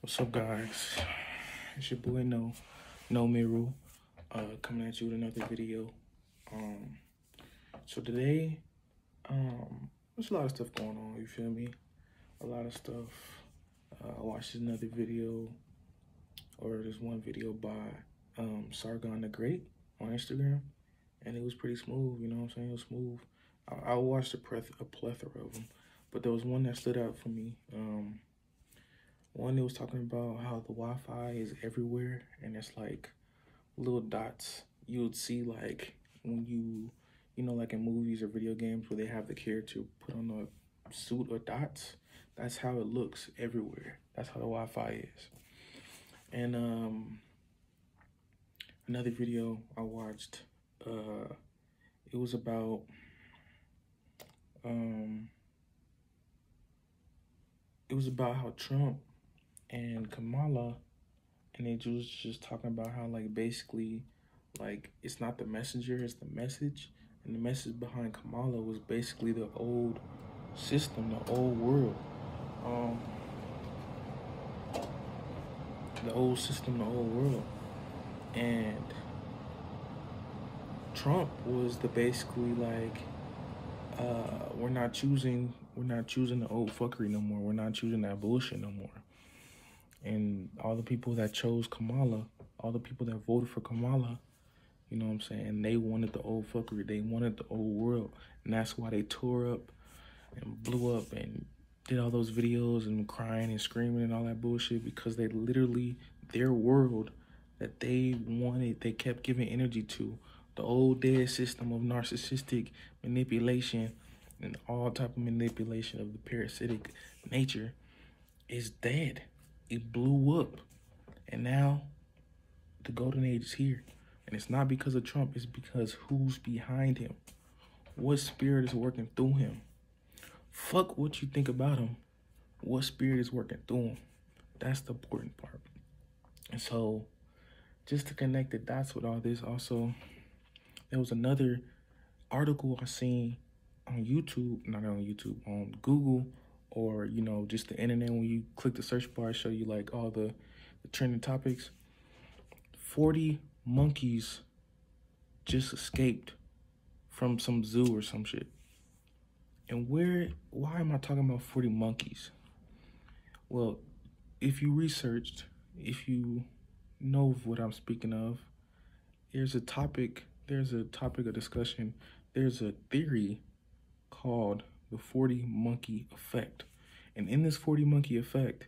What's up, guys? It's your boy No Miru, coming at you with another video. So today, there's a lot of stuff going on. You feel me? A lot of stuff. I watched another video, or there's one video by Sargon the Great on Instagram, and it was pretty smooth. You know what I'm saying? It was smooth. I watched a plethora of them, but there was one that stood out for me. One, it was talking about how the Wi-Fi is everywhere, and it's like little dots you would see like when you know, like in movies or video games where they have the character put on a suit or dots. That's how it looks everywhere. That's how the Wi-Fi is. And another video I watched, it was about how Trump and Kamala, and they was just talking about how like basically like it's not the messenger, it's the message. And the message behind Kamala was basically the old system, the old world. The old system, the old world. And Trump was the basically like we're not choosing the old fuckery no more. We're not choosing that bullshit no more. And all the people that chose Kamala, all the people that voted for Kamala, you know what I'm saying? They wanted the old fuckery. They wanted the old world. And that's why they tore up and blew up and did all those videos and crying and screaming and all that bullshit, because they literally, their world that they wanted, they kept giving energy to, the old dead system of narcissistic manipulation and all type of manipulation of the parasitic nature, is dead. It blew up. And now the golden age is here. And it's not because of Trump, it's because who's behind him. What spirit is working through him? Fuck what you think about him. What spirit is working through him? That's the important part. And so, just to connect the dots with all this, also, there was another article I seen on YouTube, not on YouTube, on Google, or, you know, just the internet. When you click the search bar, it show you like all the trending topics. 40 monkeys just escaped from some zoo or some shit. And why am I talking about 40 monkeys? Well, if you researched, if you know what I'm speaking of, there's a topic of discussion. There's a theory called the 40 monkey effect. And in this 40 monkey effect,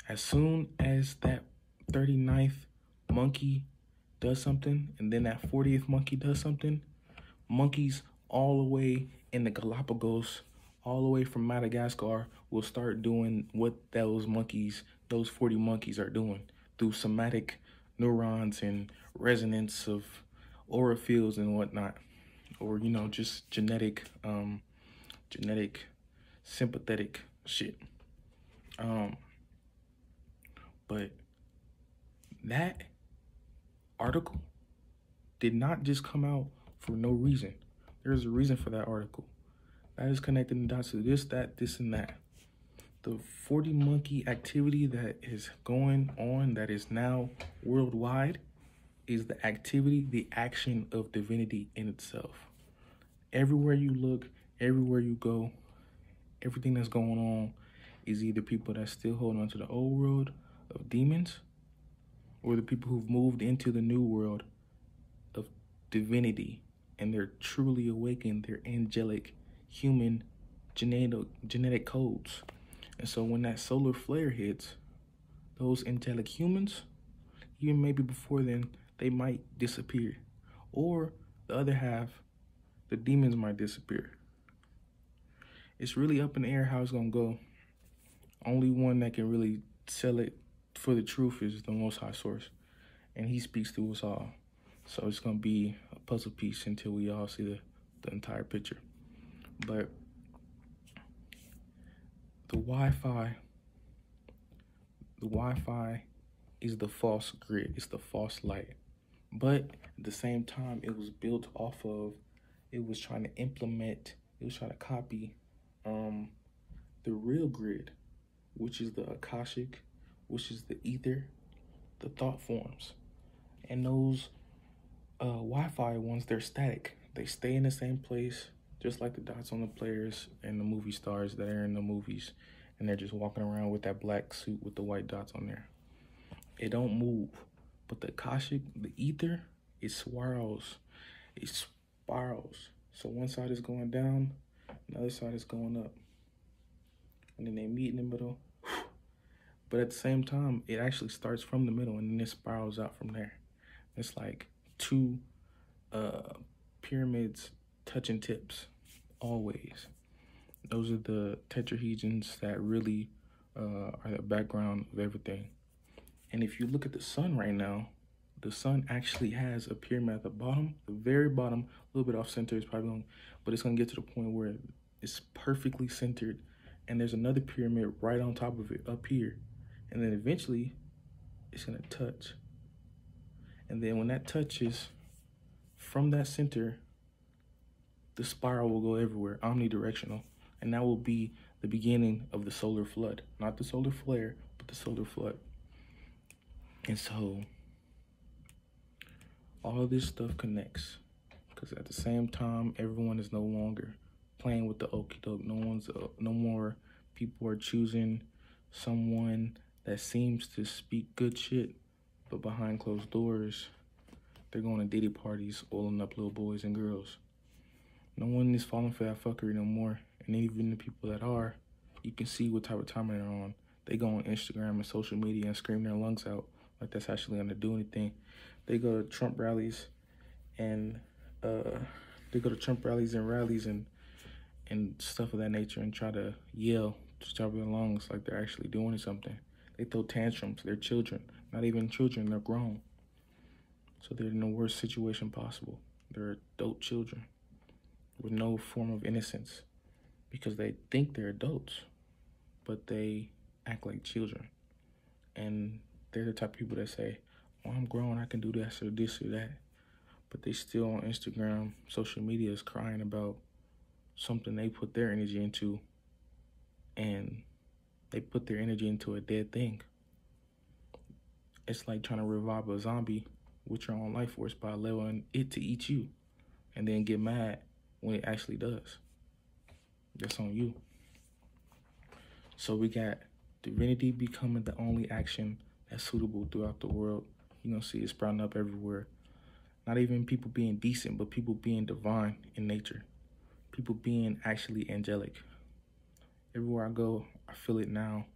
as soon as that 39th monkey does something, and then that 40th monkey does something, monkeys all the way in the Galapagos, all the way from Madagascar, will start doing what those 40 monkeys are doing through somatic neurons and resonance of aura fields and whatnot, or, you know, just genetic sympathetic shit. But that article did not just come out for no reason. There's a reason for that article. That is connecting the dots to this, that, this, and that. The 40 monkey activity that is going on, that is now worldwide, is the activity, the action of divinity in itself. Everywhere you look, everywhere you go, everything that's going on is either people that still hold on to the old world of demons, or the people who've moved into the new world of divinity, and they're truly awakened their angelic human genetic codes. And so when that solar flare hits, those angelic humans, even maybe before then, they might disappear. Or the other half, the demons might disappear. It's really up in the air how it's gonna go. Only one that can really sell it for the truth is the Most High Source, and he speaks through us all. So it's gonna be a puzzle piece until we all see the entire picture. But the Wi-Fi is the false grid. It's the false light. But at the same time, it was built off of, it was trying to implement, it was trying to copy the real grid. which is the Akashic, which is the ether, the thought forms. And those Wi-Fi ones, they're static. They stay in the same place, just like the dots on the players and the movie stars that are in the movies. And they're just walking around with that black suit with the white dots on there. It don't move. But the Akashic, the ether, it swirls. It spirals. So one side is going down, the other side is going up. And then they meet in the middle. But at the same time, it actually starts from the middle and then it spirals out from there. It's like two pyramids touching tips, always. Those are the tetrahedrons that really are the background of everything. And if you look at the sun right now, the sun actually has a pyramid at the bottom, the very bottom, a little bit off center is probably going, but it's going to get to the point where it's perfectly centered. And there's another pyramid right on top of it up here. And then eventually it's going to touch. And then when that touches from that center, the spiral will go everywhere, omnidirectional. And that will be the beginning of the solar flood. Not the solar flare, but the solar flood. And so all of this stuff connects, because at the same time, everyone is no longer playing with the okie doke. No more people are choosing someone that seems to speak good shit, but behind closed doors, they're going to Diddy parties, oiling up little boys and girls. No one is falling for that fuckery no more. And even the people that are, you can see what type of time they're on. They go on Instagram and social media and scream their lungs out like that's actually going to do anything. They go to Trump rallies and rallies and stuff of that nature and try to yell to top of their lungs like they're actually doing something. They throw tantrums. They're children. Not even children. They're grown. So they're in the worst situation possible. They're adult children with no form of innocence because they think they're adults, but they act like children. And they're the type of people that say, oh, I'm grown, I can do this or this or that. But they still on Instagram, social media is crying about something they put their energy into, and they put their energy into a dead thing. It's like trying to revive a zombie with your own life force by allowing it to eat you and then get mad when it actually does. That's on you. So we got divinity becoming the only action that's suitable throughout the world. You're going to see it sprouting up everywhere. Not even people being decent, but people being divine in nature. People being actually angelic. Everywhere I go, I feel it now.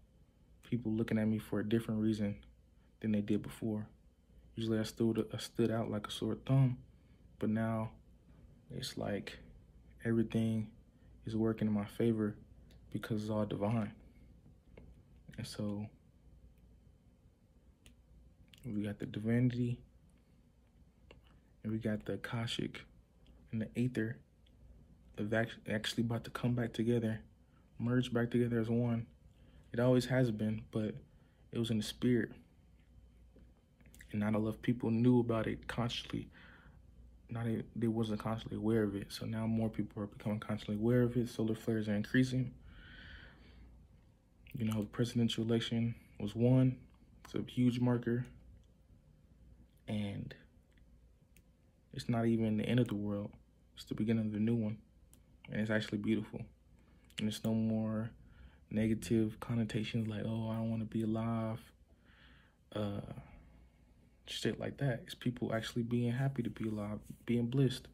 People looking at me for a different reason than they did before. Usually I stood out like a sore thumb, but now it's like everything is working in my favor because it's all divine. And so we got the divinity, and we got the Akashic and the Aether. They're actually about to come back together, merge back together as one. It always has been, but it was in the spirit. And not enough people knew about it consciously. They wasn't constantly aware of it. So now more people are becoming constantly aware of it. Solar flares are increasing. You know, the presidential election was won. It's a huge marker. And it's not even the end of the world. It's the beginning of the new one. And it's actually beautiful. And there's no more negative connotations like, oh, I don't want to be alive. Shit like that. It's people actually being happy to be alive, being blessed,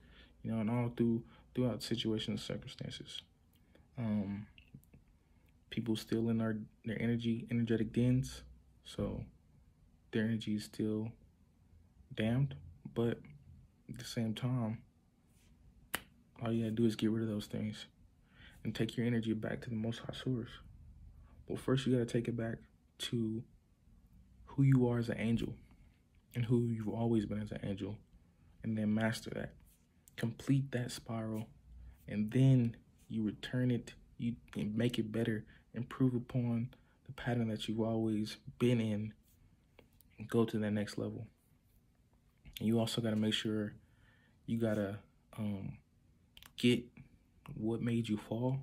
you know, and all throughout situations and circumstances. People still in their energetic dens, so their energy is still damned, but at the same time, all you gotta do is get rid of those things and take your energy back to the Most High Source. But first, you gotta take it back to who you are as an angel and who you've always been as an angel, and then master that. Complete that spiral, and then you return it, you make it better, improve upon the pattern that you've always been in, and go to that next level. And you also got to make sure you got to get what made you fall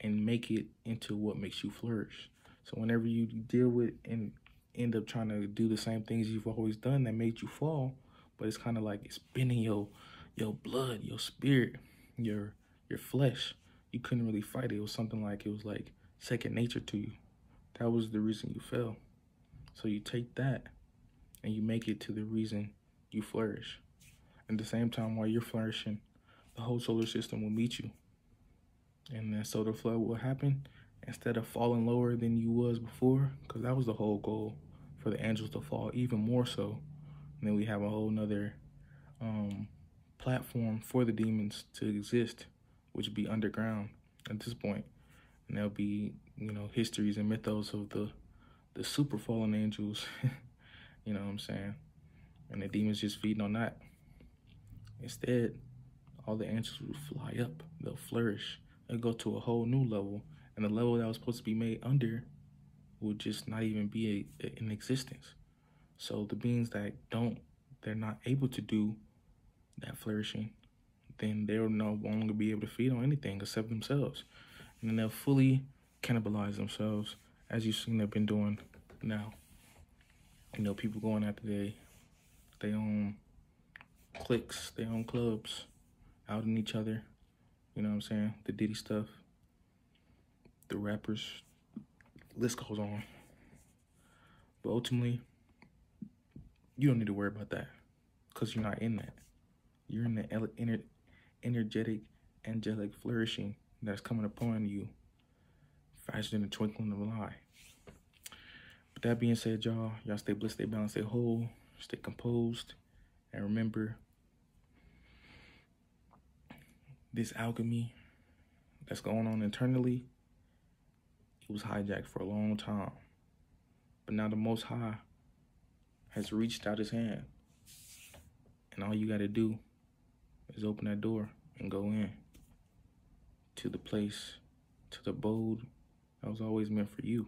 and make it into what makes you flourish. So whenever you deal with and end up trying to do the same things you've always done that made you fall, but it's kind of like it's been in your blood, your spirit, your flesh. You couldn't really fight it. It was something like it was like second nature to you. That was the reason you fell. So you take that and you make it to the reason you flourish. At the same time, while you're flourishing, the whole solar system will meet you. And then solar flood will happen instead of falling lower than you was before, because that was the whole goal, for the angels to fall even more so. And then we have a whole nother platform for the demons to exist, which would be underground at this point. And there'll be, you know, histories and mythos of the super fallen angels, you know what I'm saying? And the demons just feeding on that. Instead, all the angels will fly up, they'll flourish, they'll go to a whole new level, and the level that was supposed to be made under will just not even be in existence. So the beings that they're not able to do that flourishing, then they'll no longer be able to feed on anything except themselves. And then they'll fully cannibalize themselves, as you've seen they've been doing now. You know, people going after they own cliques, they own clubs, outing each other. You know what I'm saying? The Diddy stuff, the rappers, list goes on. But ultimately, you don't need to worry about that because you're not in that. You're in the energetic, angelic flourishing that's coming upon you faster than the twinkling of an eye. But that being said, y'all stay blessed, stay balanced, stay whole, stay composed, and remember, this alchemy that's going on internally, it was hijacked for a long time. But now the Most High has reached out his hand. And all you got to do is open that door and go in to the place, to the abode that was always meant for you.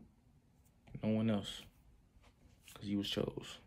No one else, because you was chose.